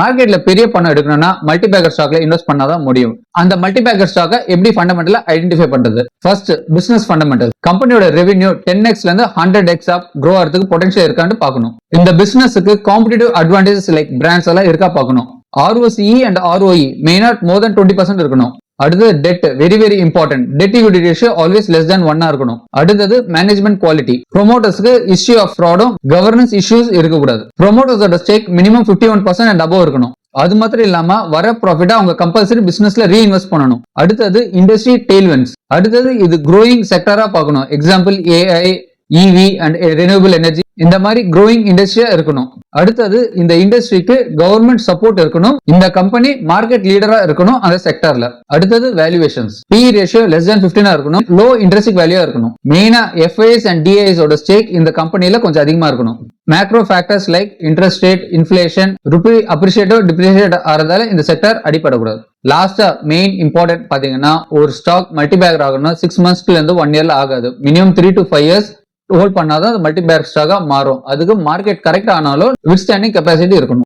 மார்க்கெட்ல பெரிய பணம் எடுக்கணும்னா மல்டிபேக்கர் ஸ்டாக்ல இன்வெஸ்ட் பண்ணாதான் முடியும். அந்த மல்டிபேக்கர் ஸ்டாக்கை எப்படி ஃபண்டமெண்டலா ஐடென்டிஃபை பண்றது? First, business fundamental. கம்பெனியோட ரெவென்யூ 10x ல இருந்து 100x grow ஆகிறதுக்கு பொட்டன்ஷியல் இருக்கான்னு பார்க்கணும். இந்த பிசினஸுக்கு காம்படிட்டிவ் அட்வான்டேஜஸ் லைக் பிராண்ட்ஸ் எல்லாம் இருக்கா பார்க்கணும். ROCE and ROE may not more than 20% இருக்கணும். அடுத்தது debt, very very important. Debt equity ratio always less than 1 இருக்கணும். அடுத்தது மேனேஜ்மெண்ட் குவாலிட்டி. ப்ரோமோட்டர்ஸ்க்கு இஷ்யூ ஆஃப் ஃப்ராடும் கவர்னன்ஸ் இஷ்யூஸ் இருக்கக்கூடாது. ப்ரோமோட்டர்ஸோட ஸ்டேக் மினிமம் 51% and above இருக்கணும். அது மாத்திரம் இல்லாம வர ப்ராஃபிட்டா அவங்க கம்பல்சரி பிசினஸ்ல ரீஇன்வெஸ்ட் பண்ணணும். அடுத்தது இண்டஸ்ட்ரி டெயில்விண்ட்ஸ். அடுத்தது இது க்ரோயிங் செக்டரா பார்க்கணும். Example AI, EV and renewable energy, இந்த மாதிரி க்ரோயிங் இண்டஸ்ட்ரியா இருக்கணும். அடுத்தது இந்த இண்டஸ்ட்ரிக்கு கவர்மெண்ட் சப்போர்ட் இருக்கணும். இந்த கம்பெனி மார்க்கெட் லீடரா இருக்கணும் அந்த செக்டர்ல. அடுத்தது valuations. PE ratio less than 15 இருக்கணும். லோ இன்ட்ரெஸ்டிக் வேல்யூ இருக்கணும். மெயினா FIS அண்ட் DIS ஓட ஸ்டேக் இந்த கம்பெனில கொஞ்சம் அதிகமா இருக்கணும். Macro factors like interest rate, inflation, rupee அப்ரிஷியேட்டோ டிப்ரிஷியேட் ஆறதால இந்த செக்டர் அடிப்படக்கூடாது. லாஸ்டா மெயின் இம்பார்ட்டன்ட் பாத்தீங்கன்னா, ஒரு ஸ்டாக் மல்டிபேக்கர் ஆகணும்னா 6 monthsல இருந்து 1 yearல ஆகாது. மினிமம் 3 to 5 years ஹோல்ட் பண்ணாதான் மல்டிபேக்கர் ஸ்டாக்கா மாறும். அதுக்கு மார்க்கெட் கரெக்ட் ஆனாலும் வித்ஸ்டாண்டிங் கெப்பாசிட்டி இருக்கணும்.